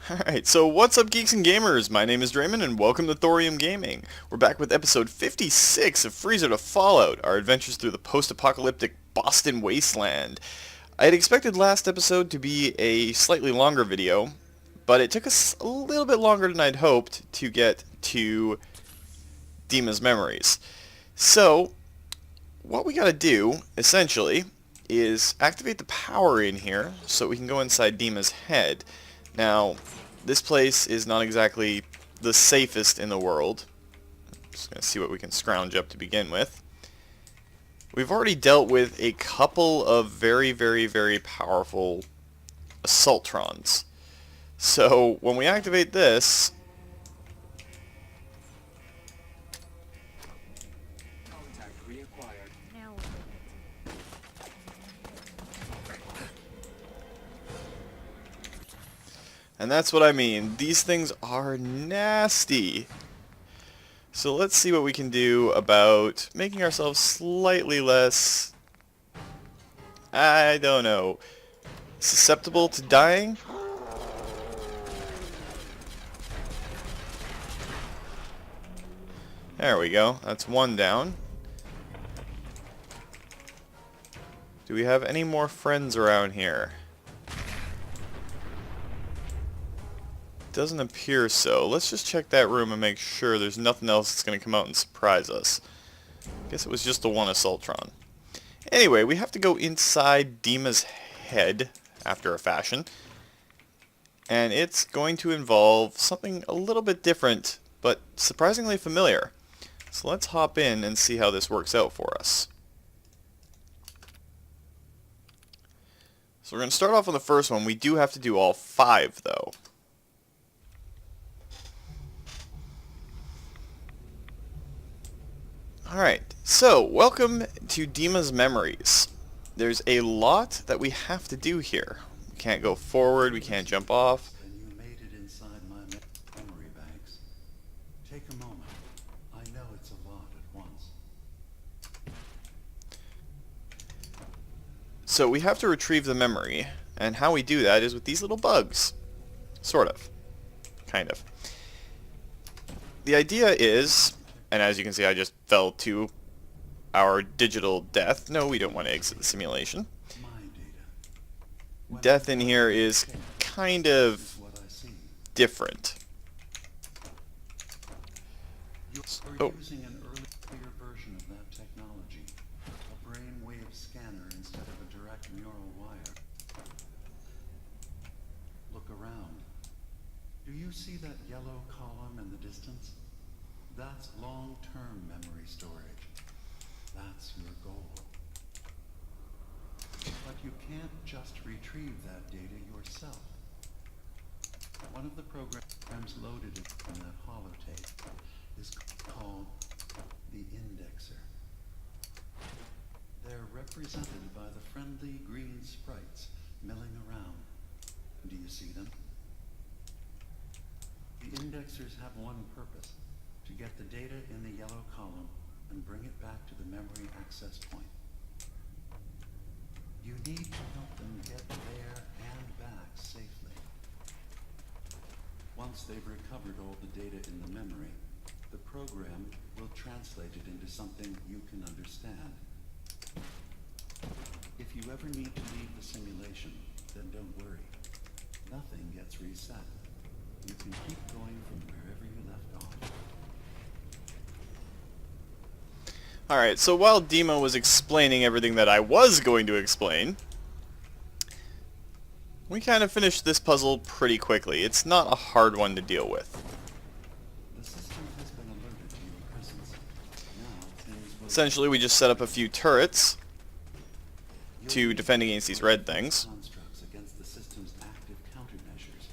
Alright, so what's up geeks and gamers? My name is Draymond and welcome to Thorium Gaming. We're back with episode 56 of Freezer to Fallout, our adventures through the post-apocalyptic Boston wasteland. I had expected last episode to be a slightly longer video, but it took us a little bit longer than I'd hoped to get to DiMas memories. So, what we gotta do, essentially, is activate the power in here so we can go inside DiMas' head. Now, this place is not exactly the safest in the world. Just going to see what we can scrounge up to begin with. We've already dealt with a couple of very powerful assaultrons. So, when we activate this, and that's what I mean. These things are nasty. So let's see what we can do about making ourselves slightly less, I don't know, susceptible to dying? There we go. That's one down. Do we have any more friends around here? Doesn't appear so. Let's just check that room and make sure there's nothing else that's going to come out and surprise us. Guess it was just the one assaultron. Anyway, we have to go inside DiMas' head after a fashion. And it's going to involve something a little bit different, but surprisingly familiar. So let's hop in and see how this works out for us. So we're going to start off on the first one. We do have to do all 5 though. Alright, so welcome to DiMas Memories. There's a lot that we have to do here. We can't go forward, we can't jump off. And you made it inside my memory banks. Take a moment. I know it's a lot at once. So we have to retrieve the memory, and how we do that is with these little bugs. Sort of. Kind of. The idea is, and as you can see I just fell to our digital death. No, we don't want to exit the simulation. Death in here is kind of different. You're using an earlier version of that technology. A brainwave scanner instead of a direct neural wire. Look around. Do you see that yellow column in the distance? That's long-term memory storage. That's your goal. But you can't just retrieve that data yourself. One of the programs loaded in that holotape is called the indexer. They're represented by the friendly green sprites milling around. Do you see them? The indexers have one purpose: to get the data in the yellow column and bring it back to the memory access point. You need to help them get there and back safely. Once they've recovered all the data in the memory, the program will translate it into something you can understand. If you ever need to leave the simulation, then don't worry. Nothing gets reset. You can keep going from wherever you left off. Alright, so while DiMas was explaining everything that I was going to explain, we kind of finished this puzzle pretty quickly. It's not a hard one to deal with. The system has been alerted to your presence. Now things will... Essentially, we just set up a few turrets to defend against these red things. Constructs against the system's active countermeasures.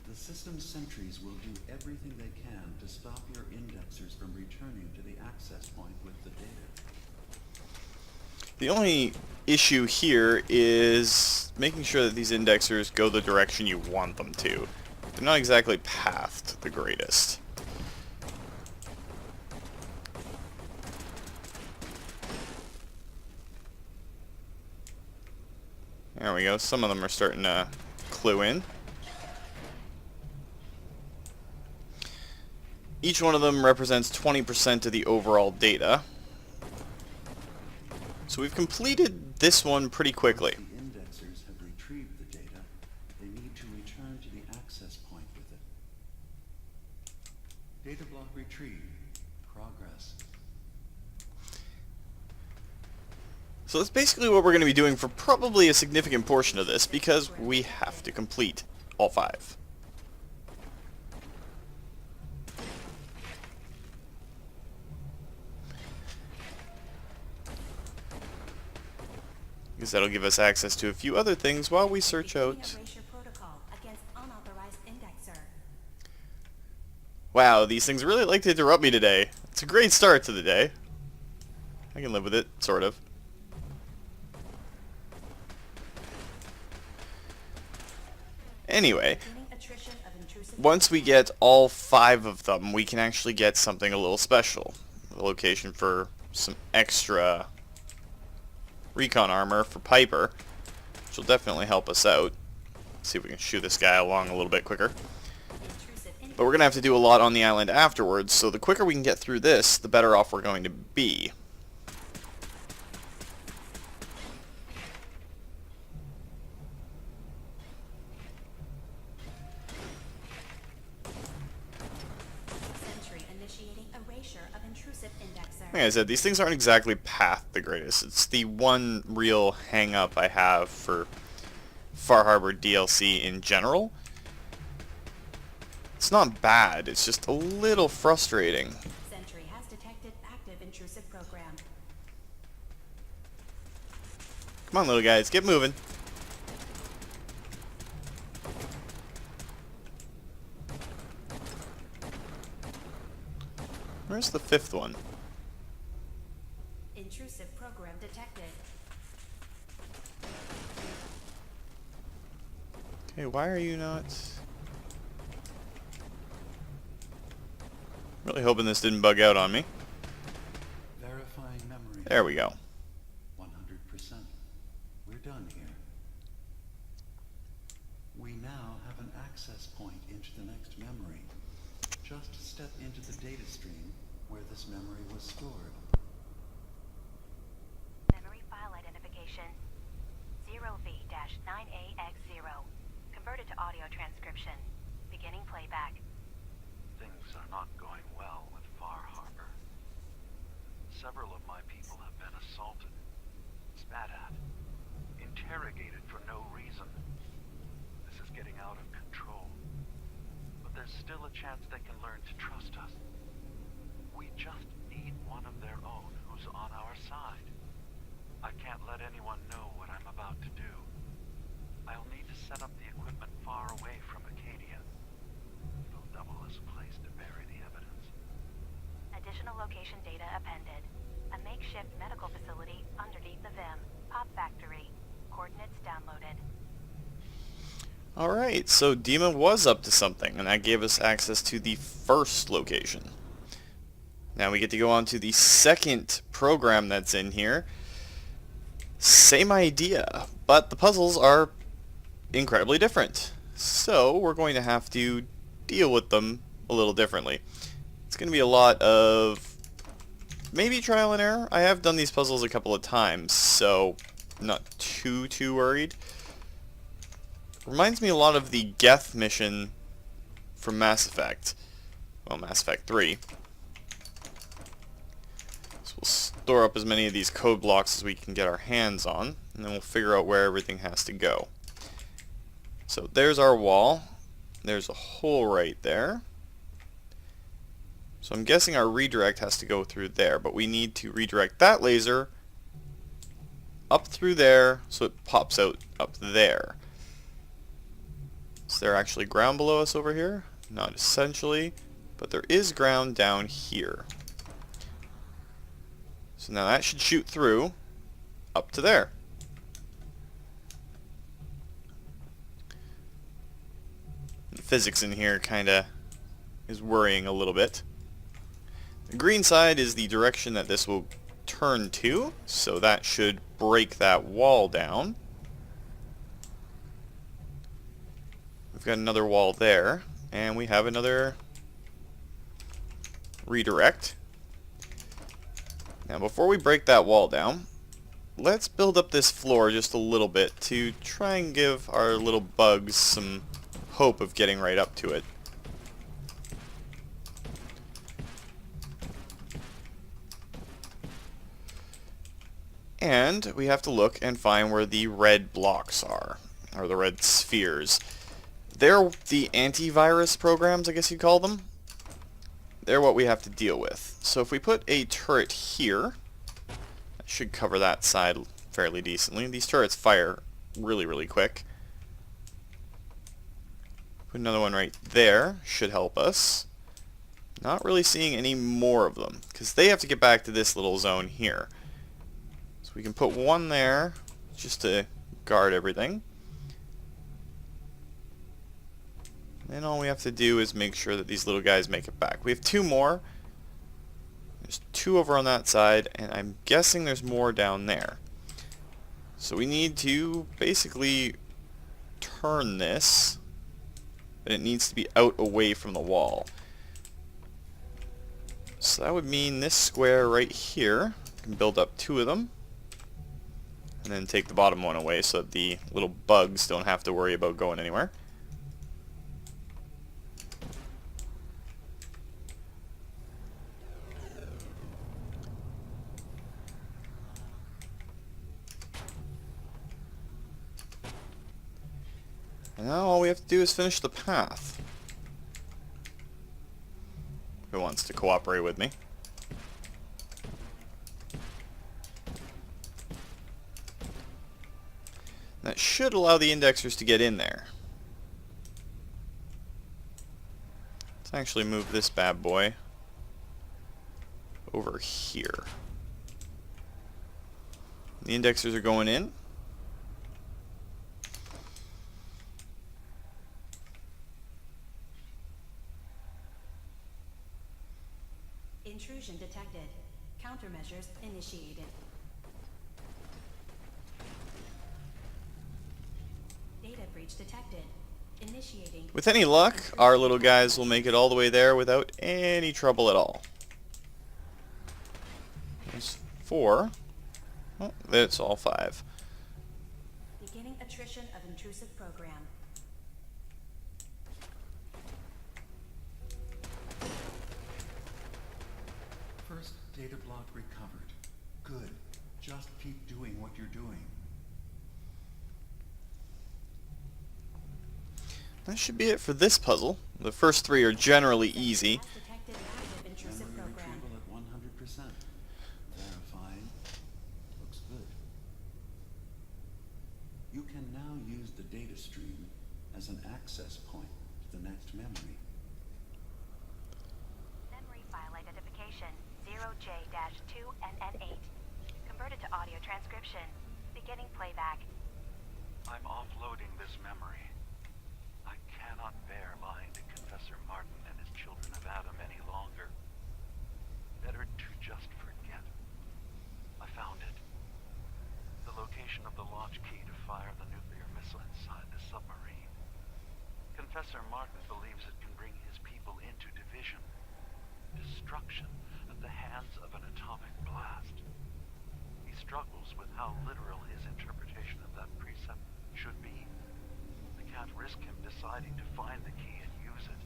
The system's sentries will do everything they can to stop your indexers from returning to the access point with the data. The only issue here is making sure that these indexers go the direction you want them to. They're not exactly pathed the greatest. There we go. Some of them are starting to clue in. Each one of them represents 20% of the overall data. So we've completed this one pretty quickly. Once the indexers have retrieved the data, they need to return to the access point with it. Data block retrieved. Progress. So that's basically what we're going to be doing for probably a significant portion of this, because we have to complete all 5. Because that'll give us access to a few other things while we search out. Wow, these things really like to interrupt me today. It's a great start to the day. I can live with it, sort of. Anyway, once we get all 5 of them, we can actually get something a little special. A location for some extra recon armor for Piper, which will definitely help us out. See if we can shoot this guy along a little bit quicker. But we're going to have to do a lot on the island afterwards, so the quicker we can get through this, the better off we're going to be. Like I said, these things aren't exactly path the greatest. It's the one real hang-up I have for Far Harbor DLC in general. It's not bad, it's just a little frustrating. Sentry has detected active intrusive program. Come on, little guys, get moving. Where's the 5th one? Intrusive program detected. Okay, why are you not... Really hoping this didn't bug out on me. Verifying memory. There we go. 100%. We're done here. We now have an access point into the next memory. Just step into the data stream where this memory was stored. Memory file identification 0V-9AX0. Converted to audio transcription. Beginning playback. Things are not going well with Far Harbor. Several of my people have been assaulted, spat at, interrogated for no reason. This is getting out of control. But there's still a chance they can learn to trust us. We just need one of their own who's on our side. I can't let anyone know what I'm about to do. I'll need to set up the equipment far away from Acadia. It'll double as a place to bury the evidence. Additional location data appended. A makeshift medical facility underneath the VIM. Pop factory. Coordinates downloaded. Alright, so DiMas was up to something, and that gave us access to the 1st location. Now we get to go on to the 2nd program that's in here. Same idea, but the puzzles are incredibly different. So we're going to have to deal with them a little differently. It's going to be a lot of maybe trial and error. I have done these puzzles a couple of times, so I'm not too worried. Reminds me a lot of the Geth mission from Mass Effect. Well, Mass Effect 3. So we'll store up as many of these code blocks as we can get our hands on, and then we'll figure out where everything has to go. So there's our wall. There's a hole right there. So I'm guessing our redirect has to go through there, but we need to redirect that laser up through there so it pops out up there. Is there actually ground below us over here? Not essentially, but there is ground down here. So now that should shoot through up to there. The physics in here kinda is worrying a little bit. The green side is the direction that this will turn to, so that should break that wall down. We've got another wall there, and we have another redirect. Now before we break that wall down, let's build up this floor just a little bit to try and give our little bugs some hope of getting right up to it. And we have to look and find where the red blocks are, or the red spheres. They're the antivirus programs, I guess you'd call them. They're what we have to deal with. So if we put a turret here, that should cover that side fairly decently. These turrets fire really quick. Put another one right there, should help us. Not really seeing any more of them, because they have to get back to this little zone here. So we can put one there, just to guard everything. Then all we have to do is make sure that these little guys make it back. We have two more. There's two over on that side, and I'm guessing there's more down there. So we need to basically turn this, but it needs to be out away from the wall. So that would mean this square right here, can build up two of them, and then take the bottom one away so that the little bugs don't have to worry about going anywhere. And now all we have to do is finish the path. Who wants to cooperate with me? That should allow the indexers to get in there. Let's actually move this bad boy over here. The indexers are going in. Intrusion detected. Countermeasures initiated. Data breach detected. Initiating. With any luck, our little guys will make it all the way there without any trouble at all. There's 4. Oh, that's all 5. Beginning attrition of intrusive program. First data block recovered. Good. Just keep doing what you're doing. That should be it for this puzzle. The first 3 are generally easy. Has detected active intrusive Memory program. retrieval at 100%. Verifying. Looks good. You can now use the data stream as an access point to the next memory. Memory file identification 0J-2NN8. Converted to audio transcription. Beginning playback. I'm offloading this memory. I cannot bear lying to Confessor Martin and his children of Adam any longer. Better to just forget. I found it. The location of the launch key to fire the nuclear missile inside the submarine. Confessor Martin believes it can bring his people into division. Destruction at the hands of an atomic blast. He struggles with how literal his interpretation of that precept should be. I can't risk him deciding to find the key and use it.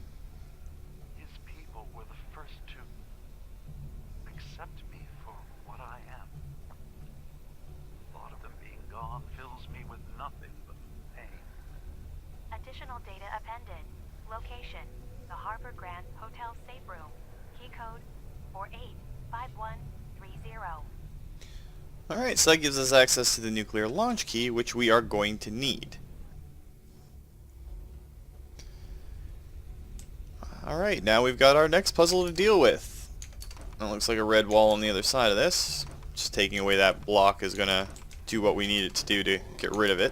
His people were the first to accept me for what I am. The thought of them being gone fills me with nothing but pain. Additional data appended. Location: the Harbor Grand Hotel safe room. Key code 485130. Alright, so that gives us access to the nuclear launch key, which we are going to need. Alright, now we've got our next puzzle to deal with. It looks like a red wall on the other side of this. Just taking away that block is going to do what we need it to do to get rid of it.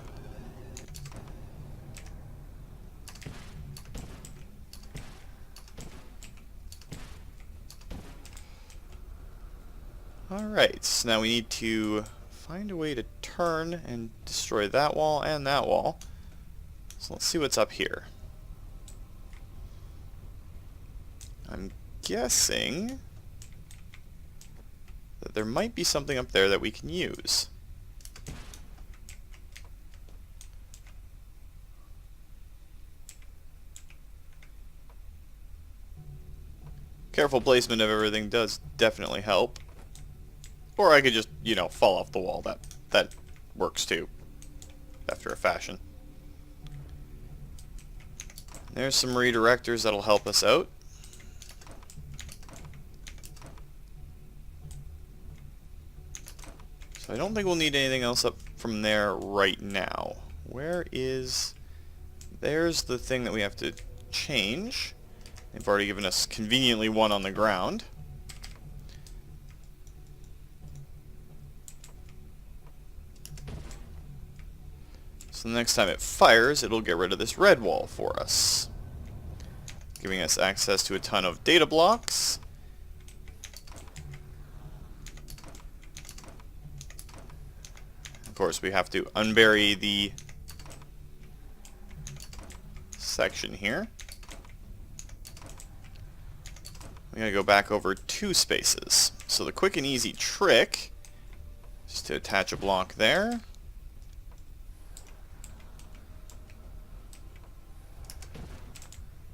Alright, so now we need to find a way to turn and destroy that wall and that wall. So let's see what's up here. I'm guessing that there might be something up there that we can use. Careful placement of everything does definitely help. Or I could just, you know, fall off the wall. That works too, after a fashion. There's some redirectors that'll help us out. So I don't think we'll need anything else up from there right now. Where is... There's the thing that we have to change. They've already given us conveniently one on the ground. So the next time it fires, it'll get rid of this red wall for us, giving us access to a ton of data blocks. Of course, we have to unbury the section here. We gotta go back over 2 spaces. So the quick and easy trick is to attach a block there.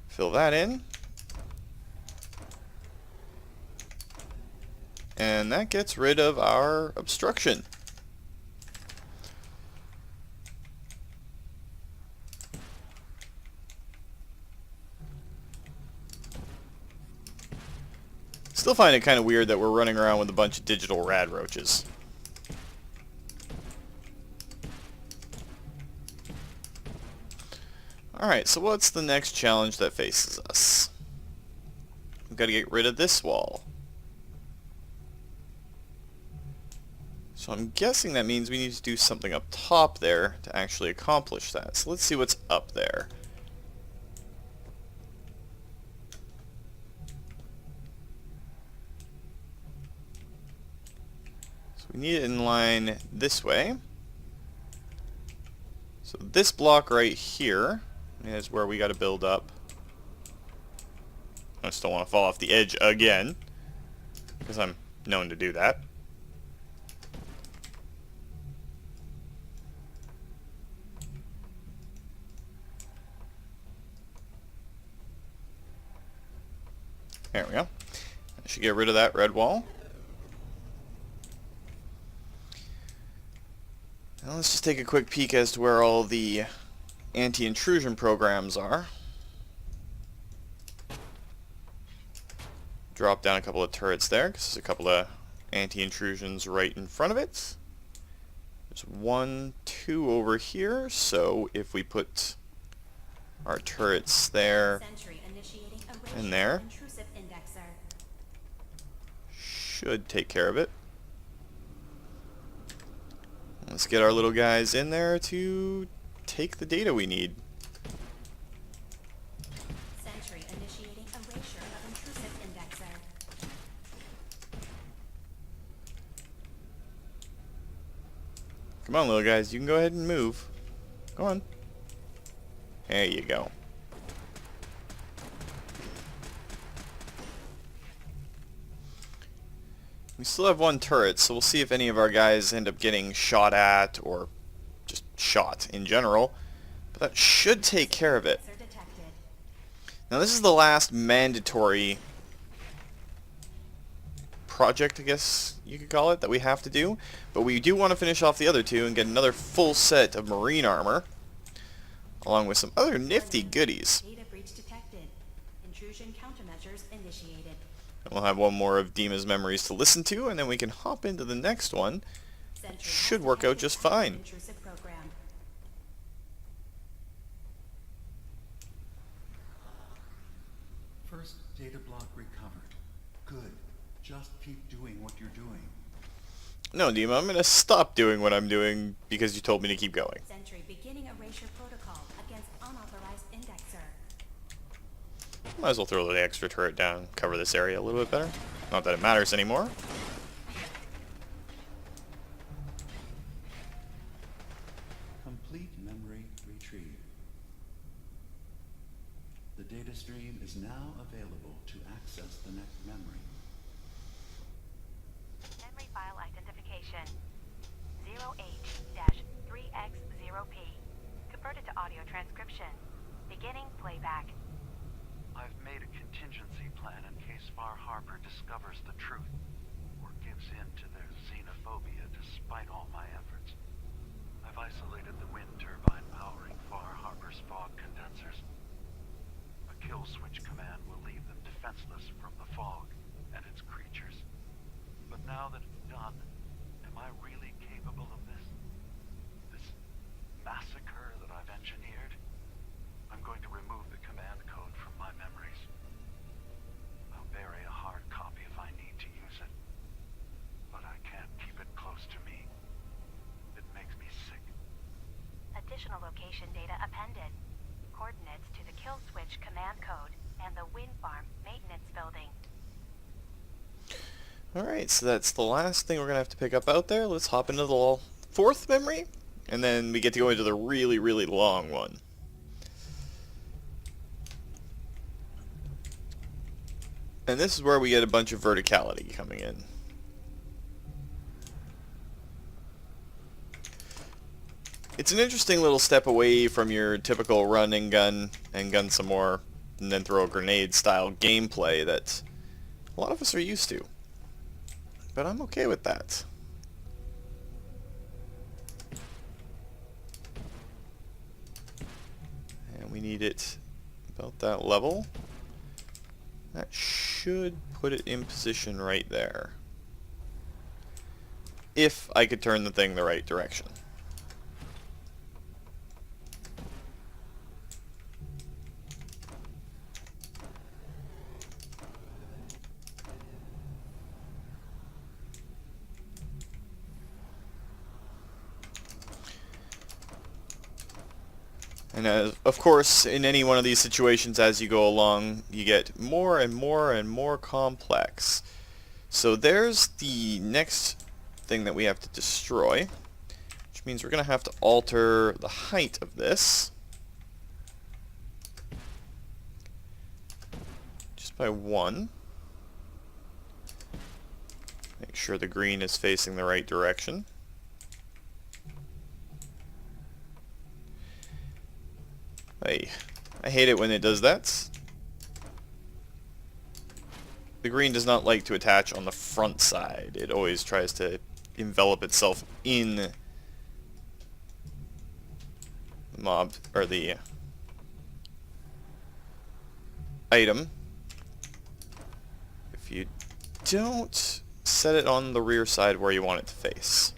Fill that in. And that gets rid of our obstruction. Still find it kind of weird that we're running around with a bunch of digital rad roaches. Alright, so what's the next challenge that faces us? We've got to get rid of this wall. So I'm guessing that means we need to do something up top there to actually accomplish that. So let's see what's up there. So we need it in line this way. So this block right here is where we got to build up. I just don't want to fall off the edge again, because I'm known to do that. There we go. I should get rid of that red wall. Now let's just take a quick peek as to where all the anti-intrusion programs are. Drop down a couple of turrets there, because there's a couple of anti-intrusions right in front of it. There's 1, 2 over here, so if we put our turrets there and there, should take care of it. Let's get our little guys in there to take the data we need. Sentry initiating erasure of intrusive indexer. Come on, little guys, you can go ahead and move. Go on. There you go. We still have 1 turret, so we'll see if any of our guys end up getting shot at, or just shot in general. But that should take care of it. Now this is the last mandatory project, I guess you could call it, that we have to do. But we do want to finish off the other 2 and get another full set of marine armor, along with some other nifty goodies. Data breach detected. Intrusion countermeasures initiated. And we'll have 1 more of DiMas memories to listen to, and then we can hop into the next one. It should work out just fine. Intrusive program. First data block recovered. Good. Just keep doing what you're doing. No, Dima, I'm going to stop doing what I'm doing because you told me to keep going. Sentry beginning erasure protocol against unauthorized indexer. Might as well throw the extra turret down and cover this area a little bit better. Not that it matters anymore. Complete memory retrieved. The data stream is now available to access the next memory. Memory file identification 0H-3X0P. Converted to audio transcription. Beginning playback. I've made a contingency plan in case Far Harbor discovers the truth or gives in to their xenophobia despite all my efforts. I've isolated the wind turbine powering Far Harbor's fog condensers. A kill switch command will leave them defenseless from the fog and its creatures. But now that it's done, am I really capable of this? This massacre that I've engineered? I'm going to remove the command code from my memories. I'll bury a hard copy if I need to use it. But I can't keep it close to me. It makes me sick. Additional location data appended. Coordinates to the kill switch command code and the wind farm maintenance building. Alright, so that's the last thing we're going to have to pick up out there. Let's hop into the fourth memory, and then we get to go into the really, really long one. And this is where we get a bunch of verticality coming in. It's an interesting little step away from your typical run and gun some more, and then throw a grenade style gameplay that a lot of us are used to. But I'm okay with that. And we need it about that level. That should put it in position right there. If I could turn the thing the right direction. And of course, in any one of these situations, as you go along, you get more and more and more complex. So there's the next thing that we have to destroy, which means we're going to have to alter the height of this just by 1. Make sure the green is facing the right direction. I hate it when it does that. The green does not like to attach on the front side. It always tries to envelop itself in the mob, or the item. If you don't set it on the rear side where you want it to face.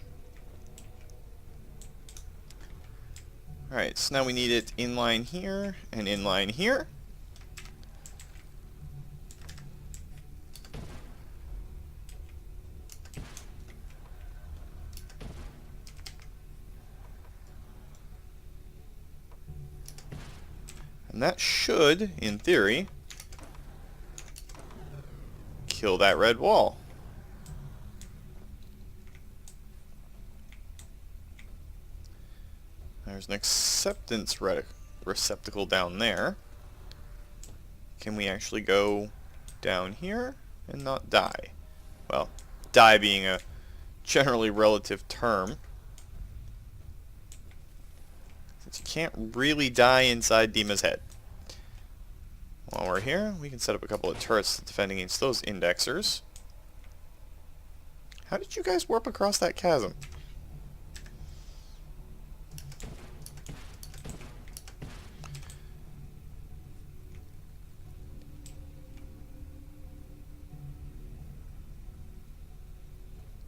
Alright, so now we need it inline here and inline here. And that should, in theory, kill that red wall. There's an acceptance receptacle down there. Can we actually go down here and not die? Well, die being a generally relative term. Since you can't really die inside DiMas' head. While we're here, we can set up a couple of turrets to defend against those indexers. How did you guys warp across that chasm?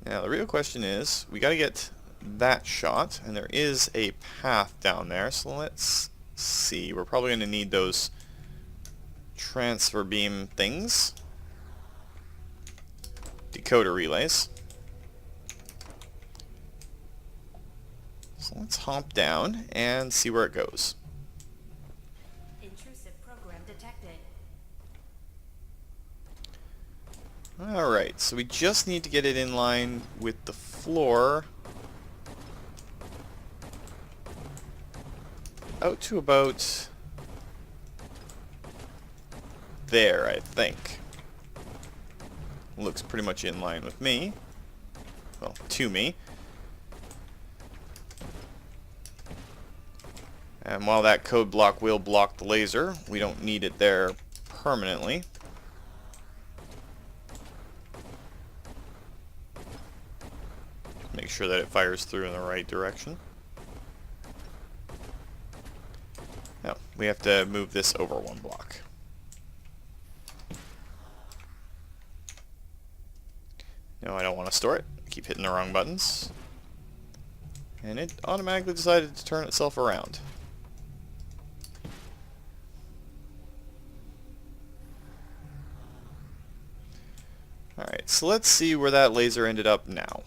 Now the real question is, we gotta get that shot, and there is a path down there, so let's see. We're probably gonna need those transfer beam things. Decoder relays. So let's hop down and see where it goes. Intrusive program detected. Alright, so we just need to get it in line with the floor. Out to about there, I think. Looks pretty much in line with me. Well, to me. And while that code block will block the laser, we don't need it there permanently. Make sure that it fires through in the right direction. Now, we have to move this over one block. No, I don't want to store it. I keep hitting the wrong buttons. And it automatically decided to turn itself around. Alright, so let's see where that laser ended up now.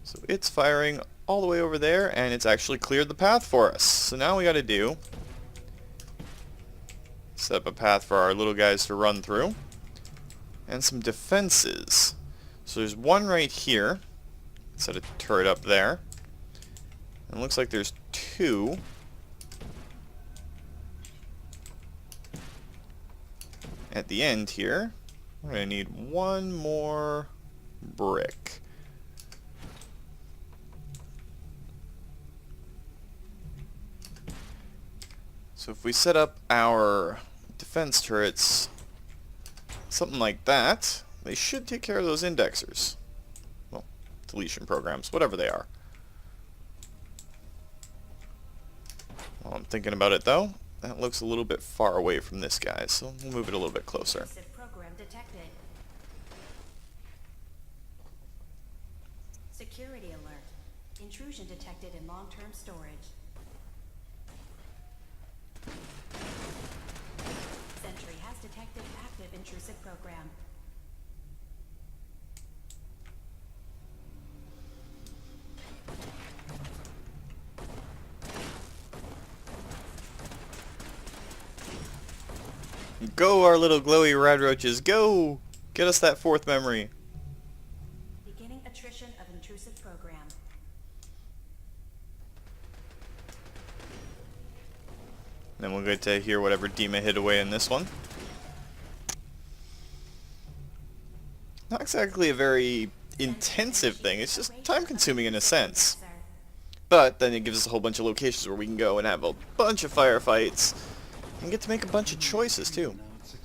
So it's firing all the way over there, and it's actually cleared the path for us. So now we got to do, set up a path for our little guys to run through, and some defenses. So there's one right here, set a turret up there, and it looks like there's two at the end here. We're going to need one more brick. So if we set up our defense turrets something like that, they should take care of those indexers. Well, deletion programs, whatever they are. While I'm thinking about it though, that looks a little bit far away from this guy, so we'll move it a little bit closer. Program detected. Security alert. Intrusion detected in long-term storage. Sentry has detected active intrusive program. Go, our little glowy radroaches, go! Get us that fourth memory. Beginning attrition of intrusive program. Then we'll get to hear whatever DiMas hid away in this one. Not exactly a very intensive thing, it's just time consuming in a sense. But then it gives us a whole bunch of locations where we can go and have a bunch of firefights and get to make a bunch of choices too. Now it's 60%.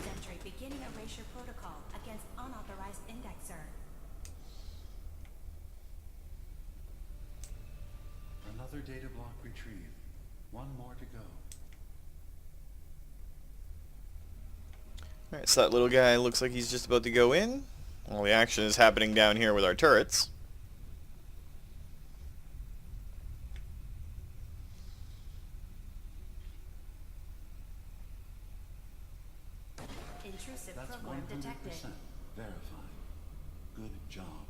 Sentry beginning erasure protocol against unauthorized indexer. Another data block retrieved. One more to go. Alright, so that little guy looks like he's just about to go in. All the action is happening down here with our turrets. Intrusive That's program 100% detected. verified. Good job.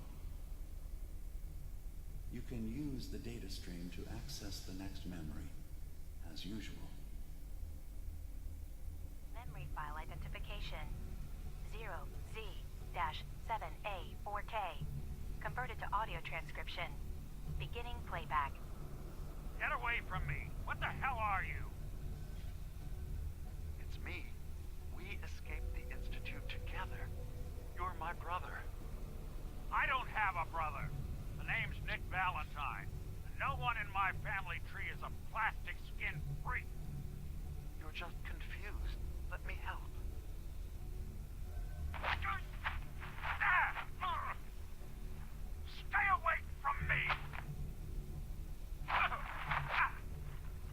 You can use the data stream to access the next memory, as usual. Memory file identification 0Z-7A4K. Converted to audio transcription. Beginning playback. Get away from me! What the hell are you? It's me. We escaped the Institute together. You're my brother. I don't have a brother. The name's Nick Valentine. And no one in my family tree is a plastic skin freak. You're just confused. Let me help. Stay away from me!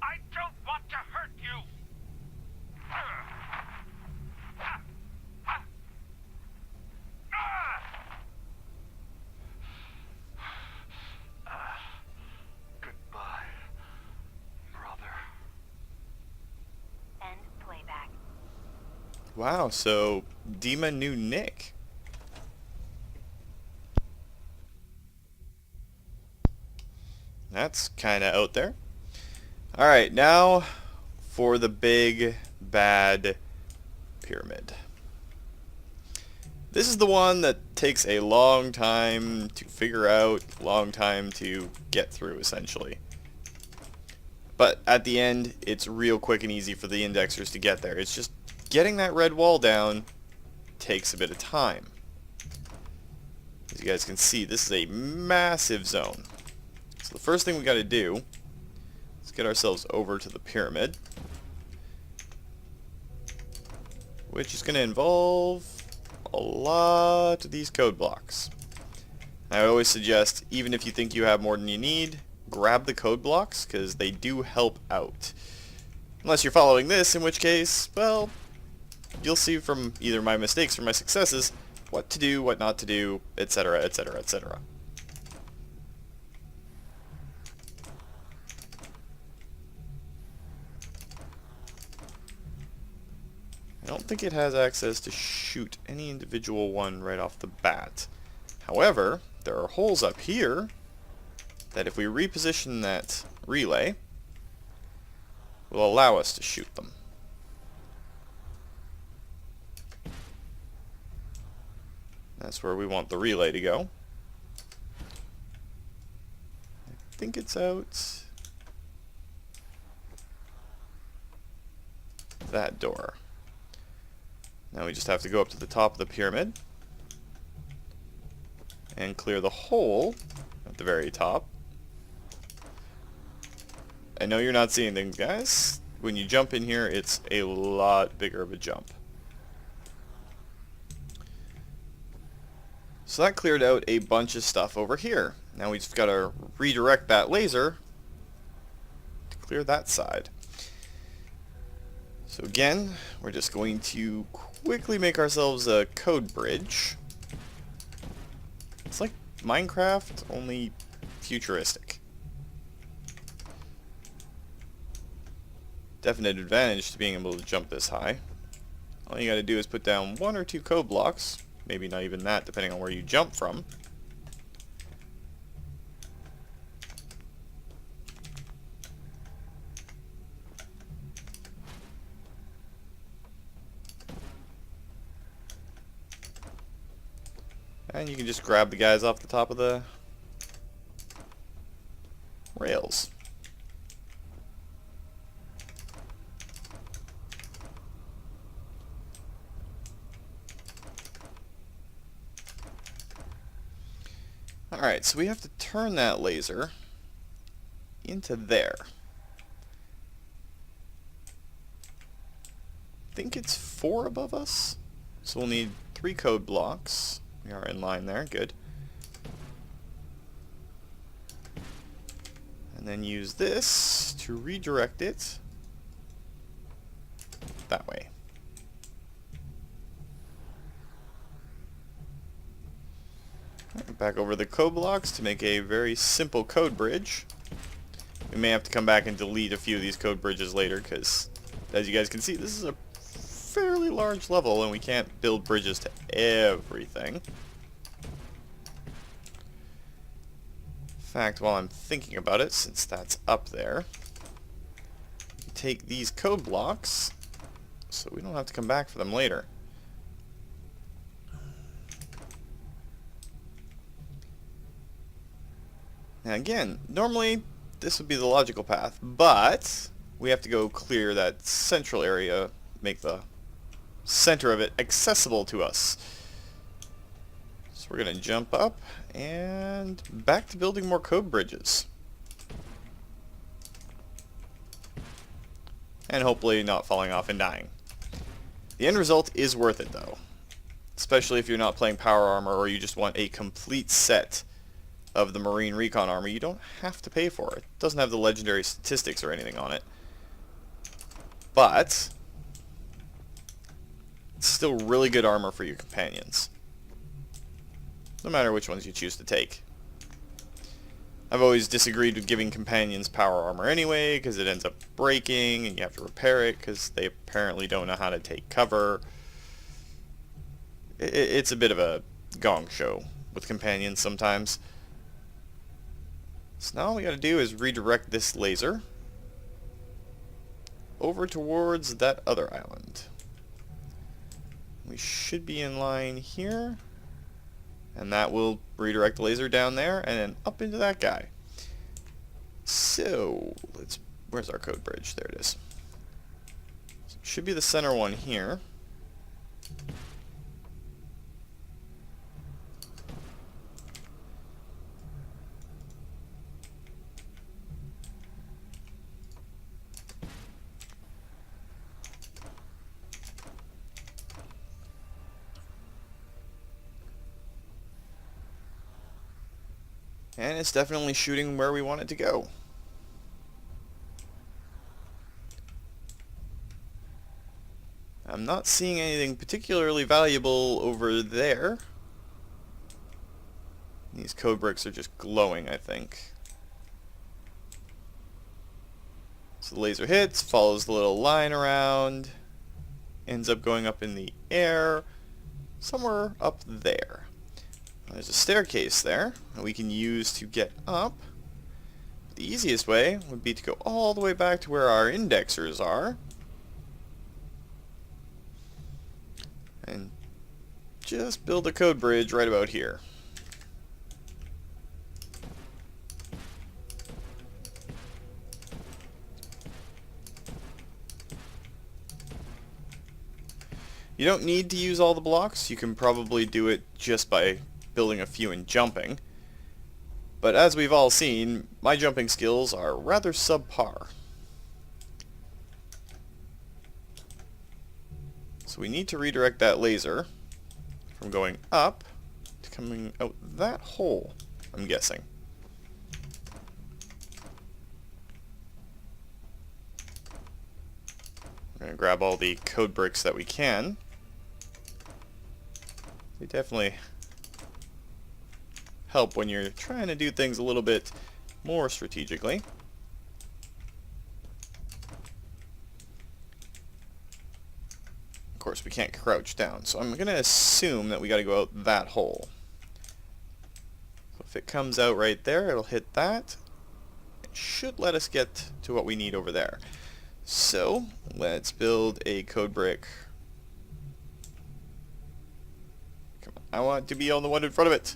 I don't want to hurt you! Goodbye, brother. End playback. Wow, so DiMas knew Nick. That's kind of out there. Alright, now for the big bad pyramid. This is the one that takes a long time to figure out, long time to get through, essentially. But at the end, it's real quick and easy for the indexers to get there. It's just getting that red wall down takes a bit of time. As you guys can see, this is a massive zone. So the first thing we got to do is get ourselves over to the pyramid, which is going to involve a lot of these code blocks. I always suggest, even if you think you have more than you need, grab the code blocks, because they do help out. Unless you're following this, in which case, well, you'll see from either my mistakes or my successes what to do, what not to do, etc., etc., etc. I don't think it has access to shoot any individual one right off the bat. However, there are holes up here that if we reposition that relay, will allow us to shoot them. That's where we want the relay to go. I think it's out that door. Now we just have to go up to the top of the pyramid and clear the hole at the very top. I know you're not seeing things, guys. When you jump in here, it's a lot bigger of a jump. So that cleared out a bunch of stuff over here. Now we just got to redirect that laser to clear that side. So again, we're just going to quickly make ourselves a code bridge. It's like Minecraft, only futuristic. Definite advantage to being able to jump this high. All you gotta do is put down 1 or 2 code blocks, maybe not even that depending on where you jump from. And you can just grab the guys off the top of the rails. Alright, so we have to turn that laser into there. I think it's 4 above us, so we'll need 3 code blocks. We are in line there, good. And then use this to redirect it that way. Right, back over the code blocks to make a very simple code bridge. We may have to come back and delete a few of these code bridges later because, as you guys can see, this is a fairly large level and we can't build bridges to everything. In fact, while I'm thinking about it, since that's up there, you take these code blocks so we don't have to come back for them later. Now again, normally this would be the logical path, but we have to go clear that central area, make the center of it accessible to us. So we're going to jump up and back to building more code bridges. And hopefully not falling off and dying. The end result is worth it though, especially if you're not playing power armor or you just want a complete set of the Marine Recon armor. You don't have to pay for it. It doesn't have the legendary statistics or anything on it. But it's still really good armor for your companions, no matter which ones you choose to take. I've always disagreed with giving companions power armor anyway, because it ends up breaking and you have to repair it because they apparently don't know how to take cover. It's a bit of a gong show with companions sometimes. So now all we gotta do is redirect this laser over towards that other island. we should be in line here. And that will redirect the laser down there and then up into that guy. So, where's our code bridge? There it is. So it should be the center one here. And it's definitely shooting where we want it to go. I'm not seeing anything particularly valuable over there. These code bricks are just glowing, I think. So the laser hits, follows the little line around, ends up going up in the air, somewhere up there. There's a staircase there that we can use to get up. The easiest way would be to go all the way back to where our indexers are. And just build a code bridge right about here. You don't need to use all the blocks. You can probably do it just by building a few and jumping. But as we've all seen, my jumping skills are rather subpar. So we need to redirect that laser from going up to coming out that hole, I'm guessing. We're going to grab all the code bricks that we can. They definitely help when you're trying to do things a little bit more strategically. Of course, we can't crouch down, so I'm going to assume that we got to go out that hole. So if it comes out right there, it'll hit that. It should let us get to what we need over there. So let's build a code brick. Come on, I want to be on the one in front of it.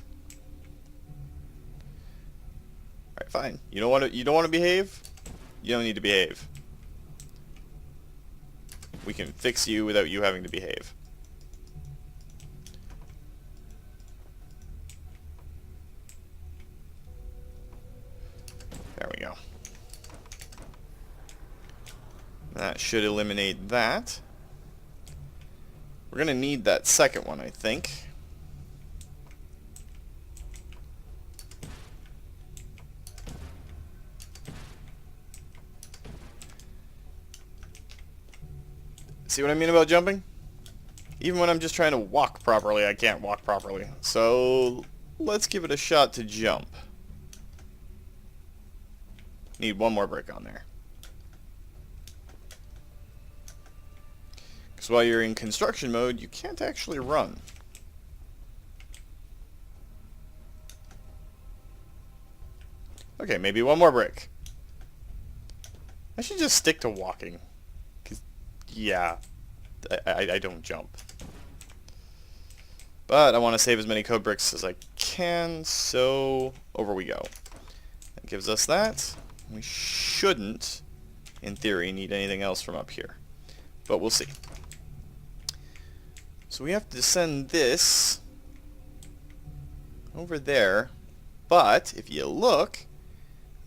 Alright, fine. You don't want to behave? You don't need to behave. We can fix you without you having to behave. There we go. That should eliminate that. We're going to need that second one, I think. See what I mean about jumping? Even when I'm just trying to walk properly, I can't walk properly. So let's give it a shot to jump. Need one more brick on there. Because while you're in construction mode, you can't actually run. Okay, maybe one more brick. I should just stick to walking. Yeah, I don't jump. But I want to save as many code bricks as I can, so over we go. That gives us that. We shouldn't, in theory, need anything else from up here. But we'll see. So we have to send this over there. But if you look,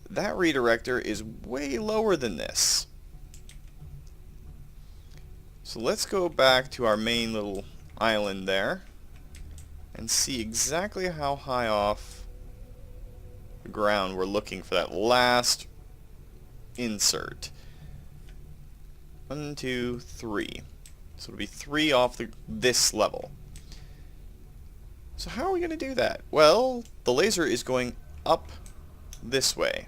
that redirector is way lower than this. So let's go back to our main little island there and see exactly how high off the ground we're looking for that last insert. 1, 2, 3. So it'll be 3 off this level. So how are we going to do that? Well, the laser is going up this way.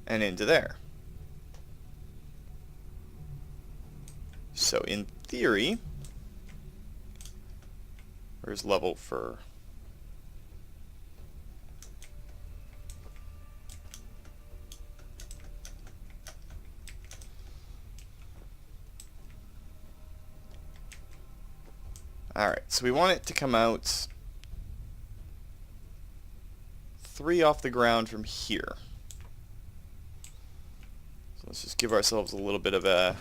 And into there. So in theory, where's level for... Alright, so we want it to come out 3 off the ground from here. So let's just give ourselves a little bit of a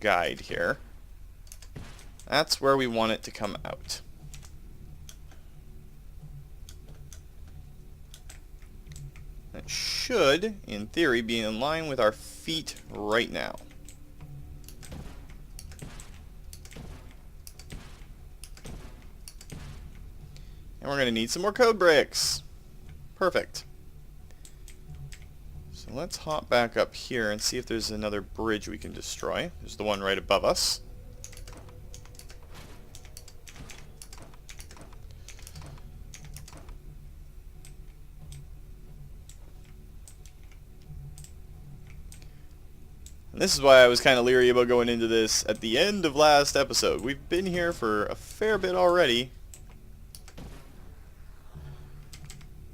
guide here. That's where we want it to come out. That should, in theory, be in line with our feet right now. And we're going to need some more code bricks. Perfect. So let's hop back up here and see if there's another bridge we can destroy. There's the one right above us. And this is why I was kind of leery about going into this at the end of last episode. We've been here for a fair bit already,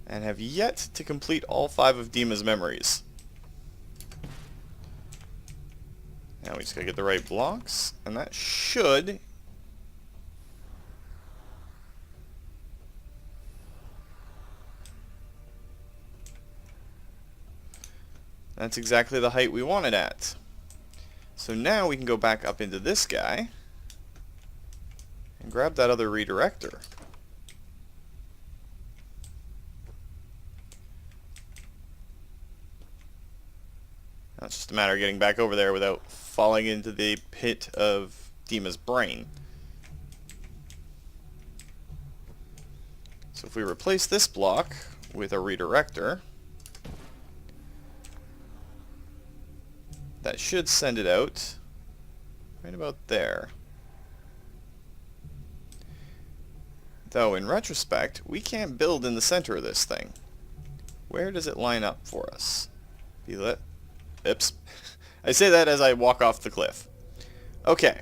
and have yet to complete all 5 of DiMas' memories. Now we just gotta get the right blocks, and that should... That's exactly the height we want it at. So now we can go back up into this guy and grab that other redirector. Now it's just a matter of getting back over there without falling into the pit of DiMas' brain. So if we replace this block with a redirector, that should send it out right about there. Though in retrospect, we can't build in the center of this thing. Where does it line up for us? Oops. I say that as I walk off the cliff. Okay.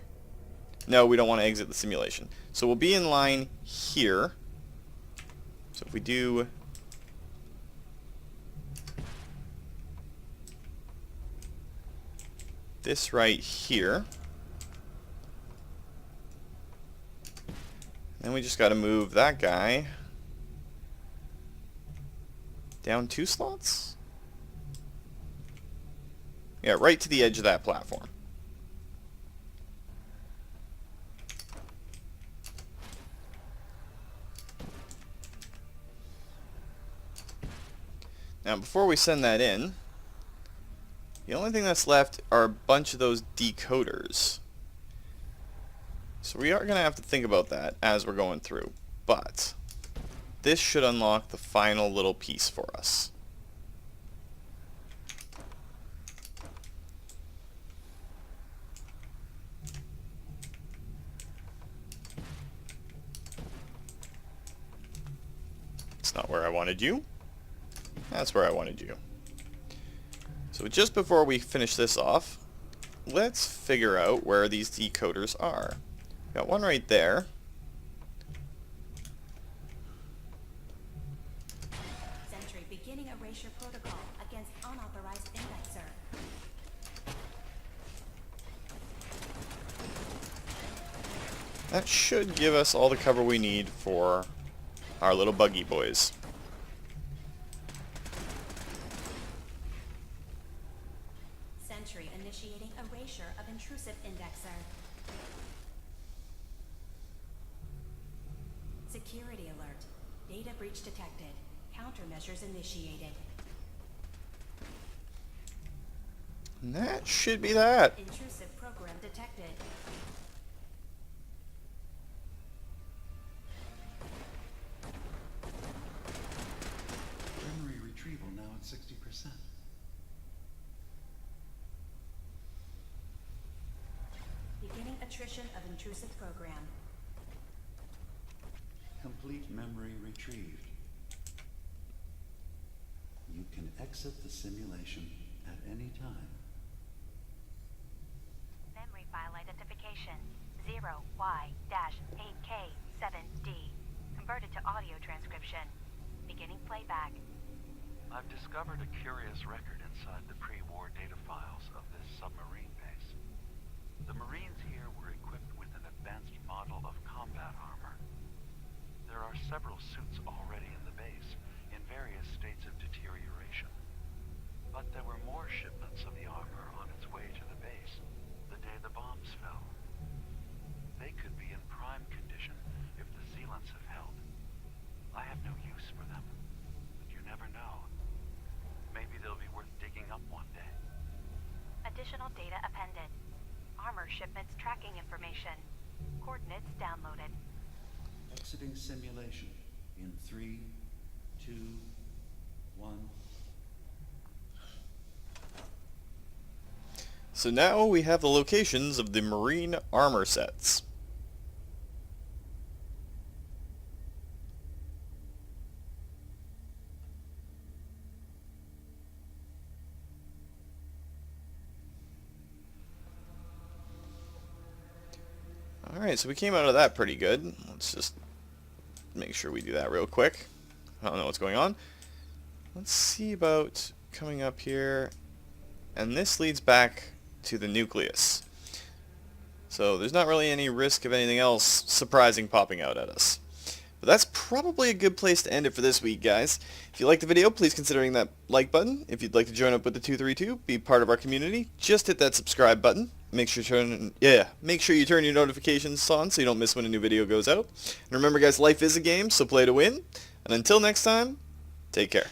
No, we don't want to exit the simulation. So we'll be in line here. So if we do... this right here. Then we just got to move that guy down 2 slots? Yeah, right to the edge of that platform. Now before we send that in, the only thing that's left are a bunch of those decoders. So we are going to have to think about that as we're going through. But this should unlock the final little piece for us. It's not where I wanted you. That's where I wanted you. So just before we finish this off, let's figure out where these decoders are. Got one right there. Sentry beginning erasure protocol against unauthorized indexer. That should give us all the cover we need for our little buggy boys. Sentry initiating erasure of intrusive indexer. Security alert. Data breach detected. Countermeasures initiated. And that should be that. Intrusive program detected. Memory retrieval now at 60%. Beginning attrition of intrusive program. Complete memory retrieved. You can exit the simulation at any time. Memory file identification 0Y-8K7D. Converted to audio transcription. Beginning playback. I've discovered a curious record inside the pre-war data files of this submarine base. The Marines here were equipped with an advanced model of Additional data appended. Armor shipments tracking information. Coordinates downloaded. Exiting simulation in 3, 2, 1. So now we have the locations of the marine armor sets. Alright, so we came out of that pretty good. Let's just make sure we do that real quick. I don't know what's going on. Let's see about coming up here. And this leads back to the nucleus. So there's not really any risk of anything else surprising popping out at us. But that's probably a good place to end it for this week, guys. If you liked the video, please consider hitting that like button. If you'd like to join up with the 232, be part of our community, just hit that subscribe button. Make sure you turn your notifications on so you don't miss when a new video goes out. And remember, guys, life is a game, so play to win. And until next time, take care.